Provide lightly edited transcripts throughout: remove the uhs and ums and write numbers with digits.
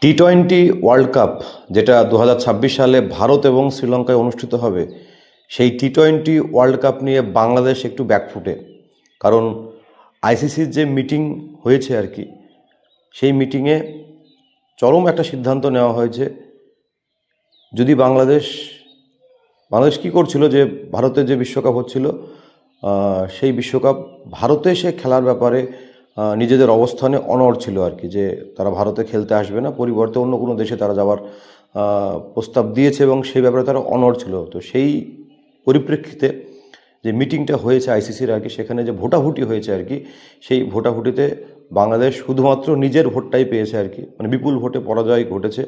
টি-20 world cup যেটা 2026 সালে ভারত এবং শ্রীলঙ্কায় অনুষ্ঠিত হবে, সেই টি-20 ওয়ার্ল্ড কাপ নিয়ে বাংলাদেশ একটু ব্যাকফুটে। কারণ আইসিসির যে মিটিং হয়েছে আর কি, সেই মিটিংয়ে চরম একটা সিদ্ধান্ত নেওয়া হয়েছে। যদি বাংলাদেশ কী করছিল, যে ভারতের যে বিশ্বকাপ হচ্ছিল, সেই বিশ্বকাপ ভারতে এসে খেলার ব্যাপারে নিজেদের অবস্থানে অনড় ছিল আর কি, যে তারা ভারতে খেলতে আসবে না, পরিবর্তে অন্য কোনো দেশে তারা যাওয়ার প্রস্তাব দিয়েছে এবং সেই ব্যাপারে তারা অনড় ছিল। তো সেই পরিপ্রেক্ষিতে যে মিটিংটা হয়েছে আইসিসির আর কি, সেখানে যে ভোটাভুটি হয়েছে আর কি, সেই ভোটাভুটিতে বাংলাদেশ শুধুমাত্র নিজের ভোটটাই পেয়েছে আর কি, মানে বিপুল ভোটে পরাজয় ঘটেছে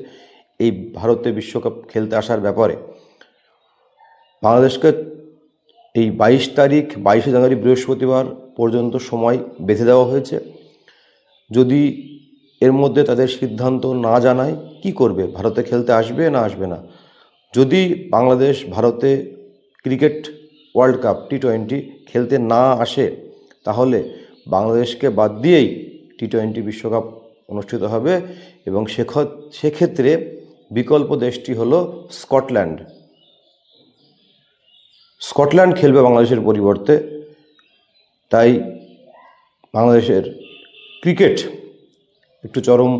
এই ভারতে বিশ্বকাপ খেলতে আসার ব্যাপারে। বাংলাদেশকে এই 22 জানুয়ারি বৃহস্পতিবার পর্যন্ত সময় বেঁধে দেওয়া হয়েছে। যদি এর মধ্যে তাদের সিদ্ধান্ত না জানায়, কি করবে? ভারতে খেলতে আসবে না আসবে না? যদি বাংলাদেশ ভারতে ক্রিকেট ওয়ার্ল্ড কাপ টি-20 খেলতে না আসে, তাহলে বাংলাদেশকে বাদ দিয়েই টি-20 বিশ্বকাপ অনুষ্ঠিত হবে এবং সেক্ষেত্রে বিকল্প দেশটি হলো স্কটল্যান্ড খেলবে বাংলাদেশের পরিবর্তে। তাই বাংলাদেশের ক্রিকেট একটু চরম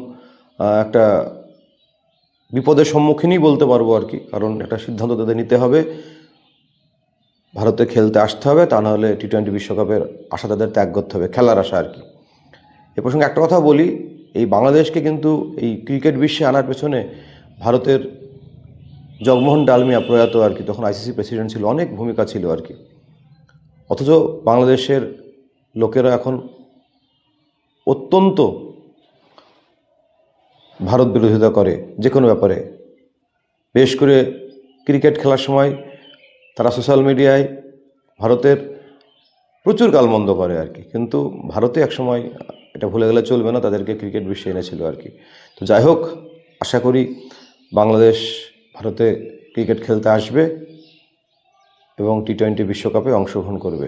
একটা বিপদের সম্মুখীনই বলতে পারবো আর কি। কারণ একটা সিদ্ধান্ত তাদের নিতে হবে, ভারতে খেলতে আসতে হবে, তা নাহলে টি-20 বিশ্বকাপের আশা তাদের ত্যাগ করতে হবে, খেলার আশা আর কি। এ প্রসঙ্গে একটা কথা বলি, এই বাংলাদেশকে কিন্তু এই ক্রিকেট বিশ্বে আনার পেছনে ভারতের জগমোহন ডালমিয়া প্রয়াত আর কি, তখন আইসিসি প্রেসিডেন্ট ছিল, অনেক ভূমিকা ছিল আর কি। অথচ বাংলাদেশের লোকেরা এখন অত্যন্ত ভারত বিরোধিতা করে যে কোনো ব্যাপারে। বিশেষ করে ক্রিকেট খেলার সময় তারা সোশ্যাল মিডিয়ায় ভারতের প্রচুর গালমন্দ করে আর কি। কিন্তু ভারতে একসময়, এটা ভুলে গেলে চলবে না, তাদেরকে ক্রিকেট বিশ্বে এনেছিল আর কি। তো যাই হোক, আশা করি বাংলাদেশ ভারতে ক্রিকেট খেলতে আসবে এবং টি-20 বিশ্বকাপে অংশগ্রহণ করবে।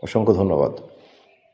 অসংখ্য ধন্যবাদ।